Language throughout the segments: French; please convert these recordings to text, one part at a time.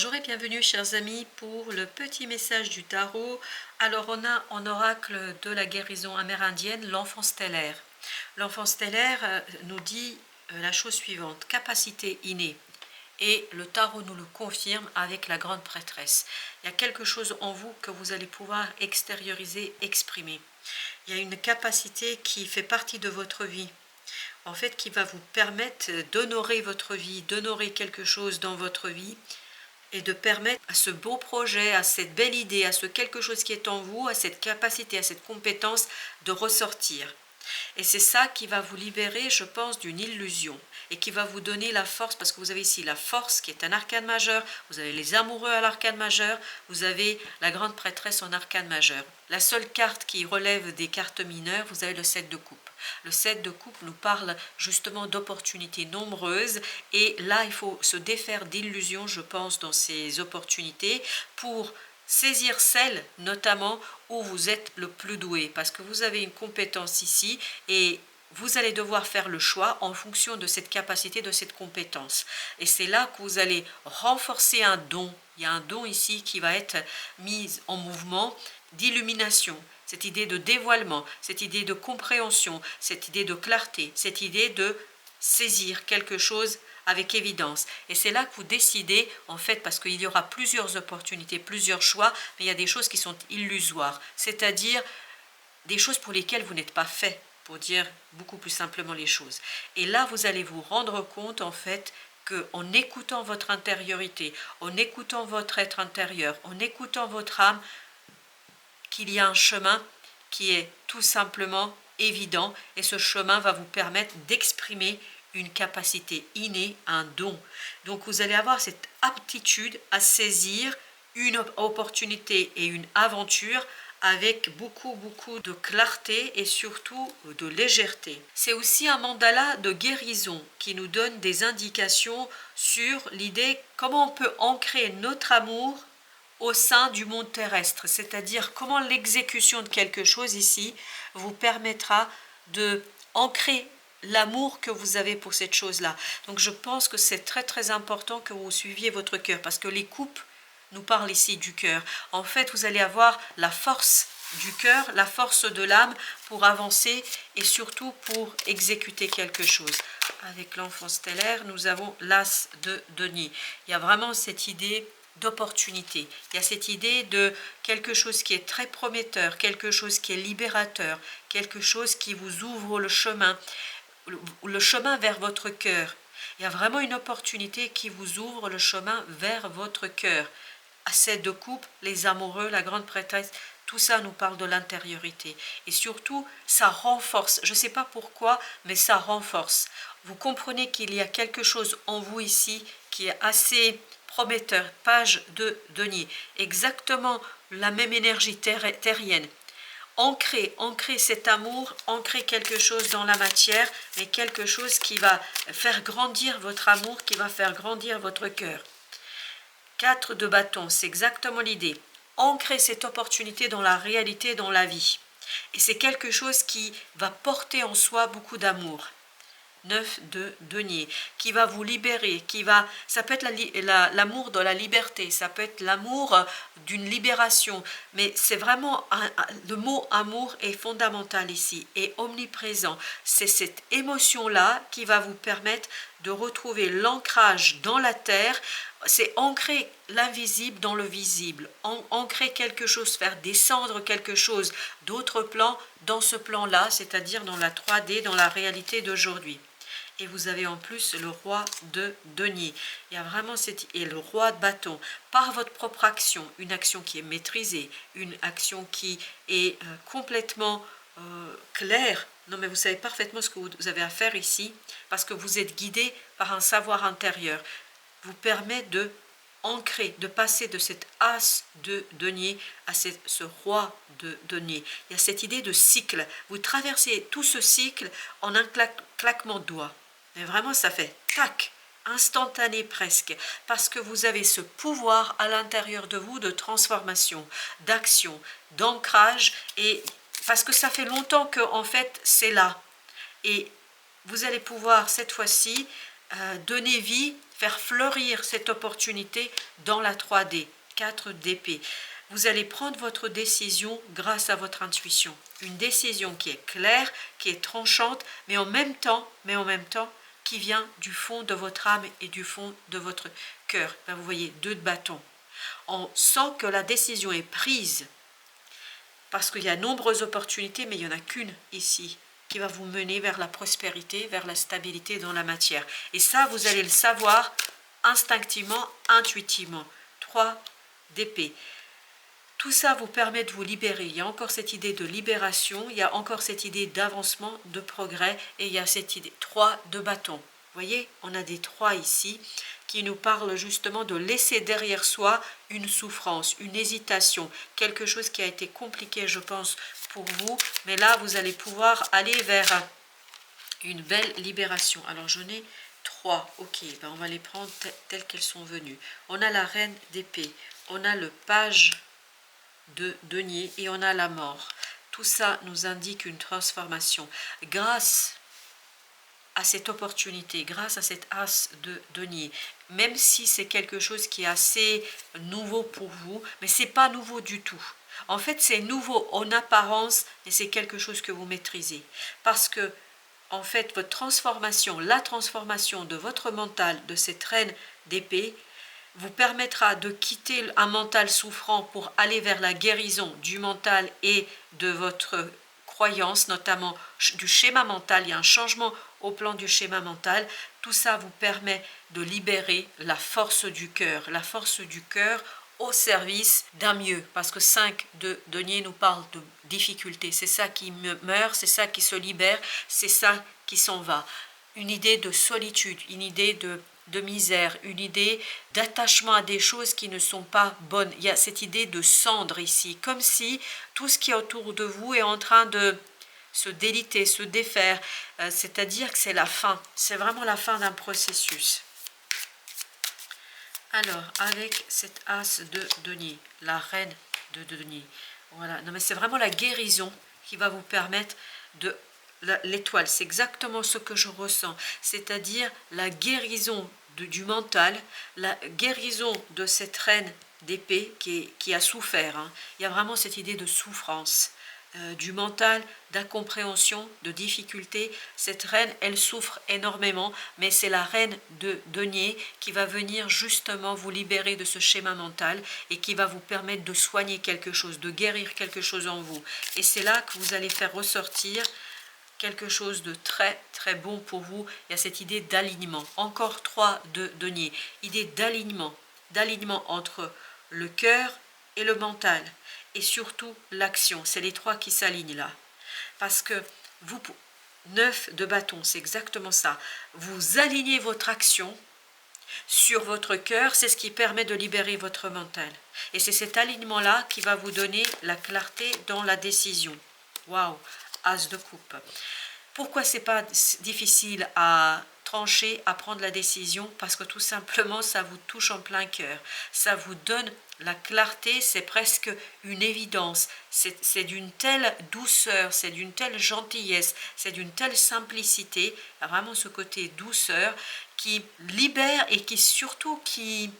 Bonjour et bienvenue chers amis pour le petit message du tarot. Alors on a en oracle de la guérison amérindienne l'enfant stellaire. L'enfant stellaire nous dit la chose suivante, capacité innée. Et le tarot nous le confirme avec la grande prêtresse. Il y a quelque chose en vous que vous allez pouvoir extérioriser, exprimer. Il y a une capacité qui fait partie de votre vie, en fait, qui va vous permettre d'honorer votre vie, d'honorer quelque chose dans votre vie, et de permettre à ce beau projet, à cette belle idée, à ce quelque chose qui est en vous, à cette capacité, à cette compétence de ressortir. Et c'est ça qui va vous libérer, je pense, d'une illusion et qui va vous donner la force, parce que vous avez ici la force qui est un arcane majeur, vous avez les amoureux à l'arcane majeur, vous avez la grande prêtresse en arcane majeur. La seule carte qui relève des cartes mineures, vous avez le 7 de coupe. Le 7 de coupe nous parle justement d'opportunités nombreuses et là il faut se défaire d'illusions, je pense, dans ces opportunités pour saisir celle notamment où vous êtes le plus doué, parce que vous avez une compétence ici et vous allez devoir faire le choix en fonction de cette capacité, de cette compétence. Et c'est là que vous allez renforcer un don. Il y a un don ici qui va être mis en mouvement d'illumination, cette idée de dévoilement, cette idée de compréhension, cette idée de clarté, cette idée de saisir quelque chose avec évidence. Et c'est là que vous décidez, en fait, parce qu'il y aura plusieurs opportunités, plusieurs choix, mais il y a des choses qui sont illusoires, c'est-à-dire des choses pour lesquelles vous n'êtes pas fait, pour dire beaucoup plus simplement les choses. Et là, vous allez vous rendre compte, en fait, qu'en écoutant votre intériorité, en écoutant votre être intérieur, en écoutant votre âme, qu'il y a un chemin qui est tout simplement évident et ce chemin va vous permettre d'exprimer une capacité innée, un don. Donc vous allez avoir cette aptitude à saisir une opportunité et une aventure avec beaucoup de clarté et surtout de légèreté. C'est aussi un mandala de guérison qui nous donne des indications sur l'idée comment on peut ancrer notre amour au sein du monde terrestre, c'est-à-dire comment l'exécution de quelque chose ici vous permettra de ancrer l'amour que vous avez pour cette chose-là. Donc je pense que c'est très important que vous suiviez votre cœur, parce que les coupes nous parlent ici du cœur. En fait, vous allez avoir la force du cœur, la force de l'âme pour avancer et surtout pour exécuter quelque chose. Avec l'enfant stellaire, nous avons l'as de denier. Il y a vraiment cette idée d'opportunité. Il y a cette idée de quelque chose qui est très prometteur, quelque chose qui est libérateur, quelque chose qui vous ouvre le chemin vers votre cœur. Il y a vraiment une opportunité qui vous ouvre le chemin vers votre cœur. À cette de coupe, les amoureux, la grande prêtresse, tout ça nous parle de l'intériorité. Et surtout, ça renforce. Je ne sais pas pourquoi, mais ça renforce. Vous comprenez qu'il y a quelque chose en vous ici qui est assez prometteur. Page de denier. Exactement la même énergie terrienne. Ancrer cet amour, ancrer quelque chose dans la matière, mais quelque chose qui va faire grandir votre amour, qui va faire grandir votre cœur. 4 de bâton, c'est exactement l'idée. Ancrer cette opportunité dans la réalité, dans la vie. Et c'est quelque chose qui va porter en soi beaucoup d'amour. 9 de denier, qui va vous libérer, ça peut être l'amour de la liberté, ça peut être l'amour d'une libération, mais c'est vraiment, le mot amour est fondamental ici, et omniprésent. C'est cette émotion-là qui va vous permettre de retrouver l'ancrage dans la terre. C'est ancrer l'invisible dans le visible, ancrer quelque chose, faire descendre quelque chose d'autre plan dans ce plan-là, c'est-à-dire dans la 3D, dans la réalité d'aujourd'hui. Et vous avez en plus le roi de denier. Il y a vraiment et le roi de bâton. Par votre propre action, une action qui est maîtrisée, une action qui est complètement claire. Non, mais vous savez parfaitement ce que vous avez à faire ici, parce que vous êtes guidé par un savoir intérieur. Vous permet de ancrer, de passer de cet as de denier à ce roi de denier. Il y a cette idée de cycle. Vous traversez tout ce cycle en un claquement de doigts. Mais vraiment, ça fait tac, instantané presque, parce que vous avez ce pouvoir à l'intérieur de vous de transformation, d'action, d'ancrage, et parce que ça fait longtemps que en fait c'est là. Et vous allez pouvoir cette fois-ci donner vie, faire fleurir cette opportunité dans la 3D, 4 d'épée. Vous allez prendre votre décision grâce à votre intuition. Une décision qui est claire, qui est tranchante, mais en même temps, qui vient du fond de votre âme et du fond de votre cœur. Là, vous voyez 2 de bâton. On sent que la décision est prise parce qu'il y a de nombreuses opportunités, mais il n'y en a qu'une ici qui va vous mener vers la prospérité, vers la stabilité dans la matière. Et ça, vous allez le savoir instinctivement, intuitivement. 3 d'épée. Tout ça vous permet de vous libérer. Il y a encore cette idée de libération, il y a encore cette idée d'avancement, de progrès, et il y a cette idée 3 de bâton. Vous voyez, on a des 3 ici qui nous parlent justement de laisser derrière soi une souffrance, une hésitation, quelque chose qui a été compliqué, je pense, pour vous. Mais là, vous allez pouvoir aller vers une belle libération. Alors, j'en ai 3. Ok, ben on va les prendre telles qu'elles sont venues. On a la reine d'épée, on a le page de denier et on a la mort. Tout ça nous indique une transformation. Grâce à cette opportunité, grâce à cet as de denier, même si c'est quelque chose qui est assez nouveau pour vous, mais c'est pas nouveau du tout. En fait, c'est nouveau en apparence, mais c'est quelque chose que vous maîtrisez. Parce que, en fait, votre transformation, la transformation de votre mental, de cette reine d'épée, vous permettra de quitter un mental souffrant pour aller vers la guérison du mental et de votre croyance, notamment du schéma mental. Il y a un changement au plan du schéma mental. Tout ça vous permet de libérer la force du cœur au service d'un mieux. Parce que 5 de denier nous parle de difficulté. C'est ça qui meurt, c'est ça qui se libère, c'est ça qui s'en va. Une idée de solitude, une idée de misère, une idée d'attachement à des choses qui ne sont pas bonnes. Il y a cette idée de cendre ici, comme si tout ce qui est autour de vous est en train de se déliter, se défaire, c'est-à-dire que c'est la fin, c'est vraiment la fin d'un processus. Alors, avec cette as de denier, la reine de denier, voilà, non mais c'est vraiment la guérison qui va vous permettre de l'étoile, c'est exactement ce que je ressens, c'est-à-dire la guérison du mental, la guérison de cette reine d'épée qui a souffert. Hein. Il y a vraiment cette idée de souffrance, du mental, d'incompréhension, de difficulté. Cette reine, elle souffre énormément, mais c'est la reine de denier qui va venir justement vous libérer de ce schéma mental et qui va vous permettre de soigner quelque chose, de guérir quelque chose en vous. Et c'est là que vous allez faire ressortir quelque chose de très très bon pour vous. Il y a cette idée d'alignement. Encore 3 de denier. Idée d'alignement entre le cœur et le mental. Et surtout l'action. C'est les 3 qui s'alignent là. Parce que vous, 9 de bâton, c'est exactement ça. Vous alignez votre action sur votre cœur, c'est ce qui permet de libérer votre mental. Et c'est cet alignement-là qui va vous donner la clarté dans la décision. Waouh! As de coupe. Pourquoi c'est pas difficile à trancher, à prendre la décision? Parce que tout simplement, ça vous touche en plein cœur. Ça vous donne la clarté, c'est presque une évidence. C'est d'une telle douceur, c'est d'une telle gentillesse, c'est d'une telle simplicité. Il y a vraiment ce côté douceur qui libère et qui surtout qui...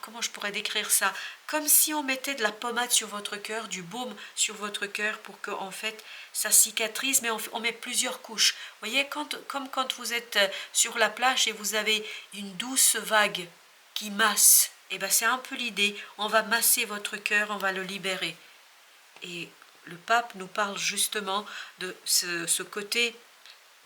Comment je pourrais décrire ça? Comme si on mettait de la pommade sur votre cœur, du baume sur votre cœur pour que en fait ça cicatrise, mais on met plusieurs couches. Vous voyez, comme quand vous êtes sur la plage et vous avez une douce vague qui masse, et ben c'est un peu l'idée. On va masser votre cœur, on va le libérer. Et le pape nous parle justement de ce côté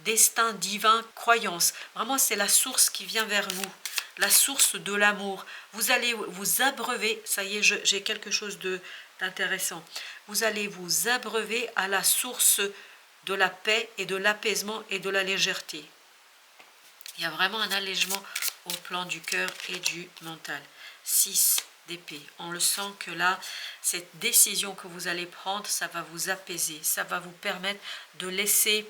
destin divin, croyance. Vraiment, c'est la source qui vient vers vous. La source de l'amour. Vous allez vous abreuver, ça y est, j'ai quelque chose d'intéressant. Vous allez vous abreuver à la source de la paix et de l'apaisement et de la légèreté. Il y a vraiment un allègement au plan du cœur et du mental. 6 d'épée. On le sent que là, cette décision que vous allez prendre, ça va vous apaiser. Ça va vous permettre de laisser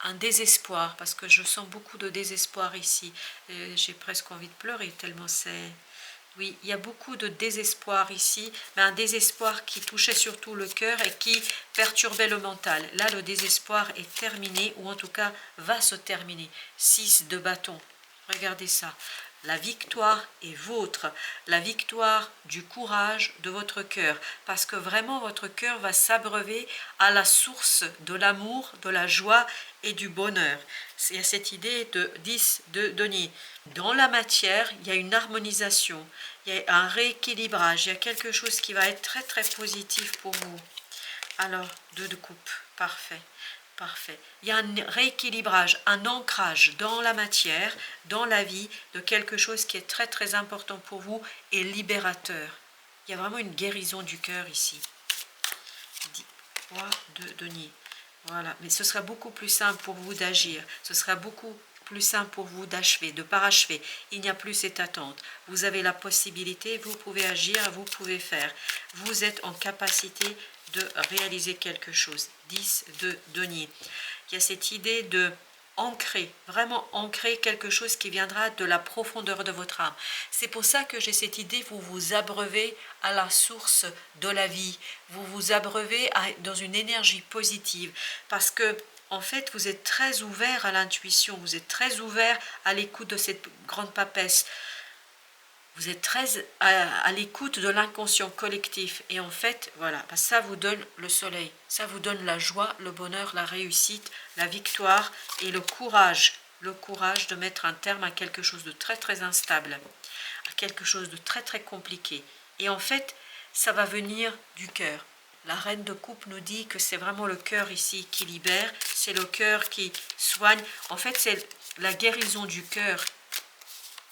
un désespoir, parce que je sens beaucoup de désespoir ici. J'ai presque envie de pleurer tellement c'est... Oui, il y a beaucoup de désespoir ici, mais un désespoir qui touchait surtout le cœur et qui perturbait le mental. Là, le désespoir est terminé, ou en tout cas va se terminer. 6 de bâton. Regardez ça. La victoire est vôtre, la victoire du courage de votre cœur, parce que vraiment votre cœur va s'abreuver à la source de l'amour, de la joie et du bonheur. C'est cette idée de 10 de denier. Dans la matière, il y a une harmonisation, il y a un rééquilibrage, il y a quelque chose qui va être très très positif pour vous. Alors, 2 de coupe, parfait. Parfait. Il y a un rééquilibrage, un ancrage dans la matière, dans la vie, de quelque chose qui est très très important pour vous et libérateur. Il y a vraiment une guérison du cœur ici. 3 de denier. Voilà, mais ce sera beaucoup plus simple pour vous d'agir. Ce sera beaucoup plus simple pour vous d'achever, de parachever. Il n'y a plus cette attente. Vous avez la possibilité, vous pouvez agir, vous pouvez faire. Vous êtes en capacité de réaliser quelque chose. 10 de denier. Il y a cette idée de ancrer, vraiment ancrer quelque chose qui viendra de la profondeur de votre âme. C'est pour ça que j'ai cette idée, vous vous abreuvez à la source de la vie, vous vous abreuvez dans une énergie positive, parce que en fait, vous êtes très ouvert à l'intuition, vous êtes très ouvert à l'écoute de cette grande papesse. Vous êtes très à l'écoute de l'inconscient collectif. Et en fait, voilà, ça vous donne le soleil. Ça vous donne la joie, le bonheur, la réussite, la victoire et le courage. Le courage de mettre un terme à quelque chose de très très instable, à quelque chose de très très compliqué. Et en fait, ça va venir du cœur. La reine de coupe nous dit que c'est vraiment le cœur ici qui libère, c'est le cœur qui soigne. En fait, c'est la guérison du cœur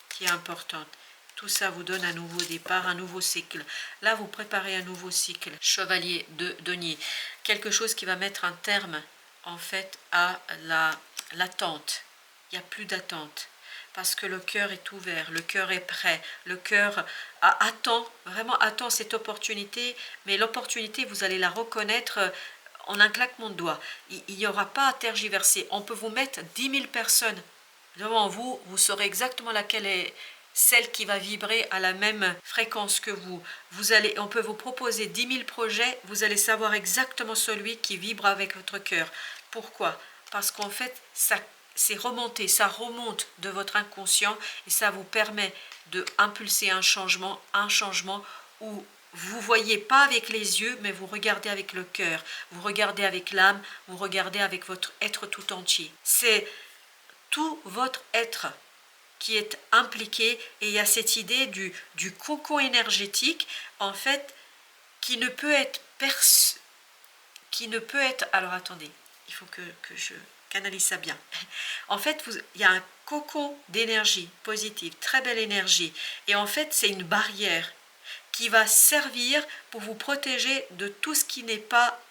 qui est importante. Tout ça vous donne un nouveau départ, un nouveau cycle. Là, vous préparez un nouveau cycle. Chevalier de denier. Quelque chose qui va mettre un terme, en fait, à l'attente. Il n'y a plus d'attente. Parce que le cœur est ouvert, le cœur est prêt, le cœur attend, vraiment attend cette opportunité. Mais l'opportunité, vous allez la reconnaître en un claquement de doigts. Il n'y aura pas à tergiverser. On peut vous mettre 10 000 personnes devant vous, vous saurez exactement laquelle est celle qui va vibrer à la même fréquence que vous. On peut vous proposer 10 000 projets, vous allez savoir exactement celui qui vibre avec votre cœur. Pourquoi? Parce qu'en fait, c'est remonté, ça remonte de votre inconscient et ça vous permet de impulser un changement où vous voyez pas avec les yeux, mais vous regardez avec le cœur, vous regardez avec l'âme, vous regardez avec votre être tout entier. C'est tout votre être qui est impliqué, et il y a cette idée du cocon énergétique, en fait, qui ne peut être alors attendez, il faut que je canalise ça bien. En fait, il y a un cocon d'énergie positive, très belle énergie, et en fait, c'est une barrière qui va servir pour vous protéger de tout ce qui n'est pas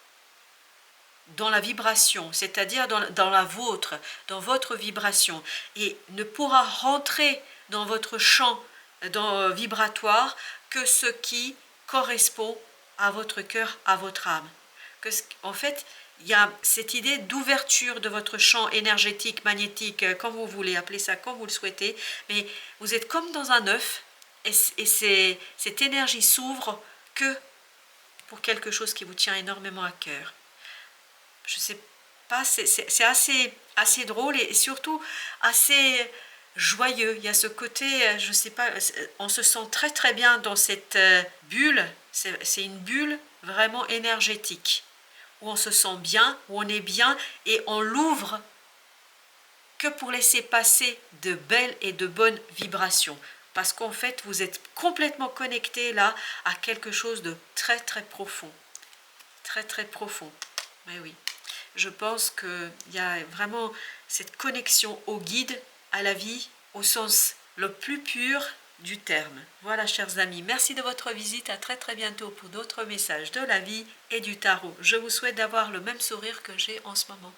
dans la vibration, c'est-à-dire dans la vôtre, dans votre vibration, et ne pourra rentrer dans votre champ vibratoire que ce qui correspond à votre cœur, à votre âme. En fait, il y a cette idée d'ouverture de votre champ énergétique, magnétique, comme vous voulez, appeler ça comme vous le souhaitez, mais vous êtes comme dans un œuf, et cette énergie s'ouvre que pour quelque chose qui vous tient énormément à cœur. Je sais pas, c'est assez drôle et surtout assez joyeux. Il y a ce côté, je sais pas, on se sent très très bien dans cette bulle. C'est une bulle vraiment énergétique où on se sent bien, où on est bien et on l'ouvre que pour laisser passer de belles et de bonnes vibrations. Parce qu'en fait, vous êtes complètement connecté là à quelque chose de très très profond. Très très profond. Mais oui. Je pense qu'il y a vraiment cette connexion au guide, à la vie, au sens le plus pur du terme. Voilà, chers amis, merci de votre visite. À très très bientôt pour d'autres messages de la vie et du tarot. Je vous souhaite d'avoir le même sourire que j'ai en ce moment.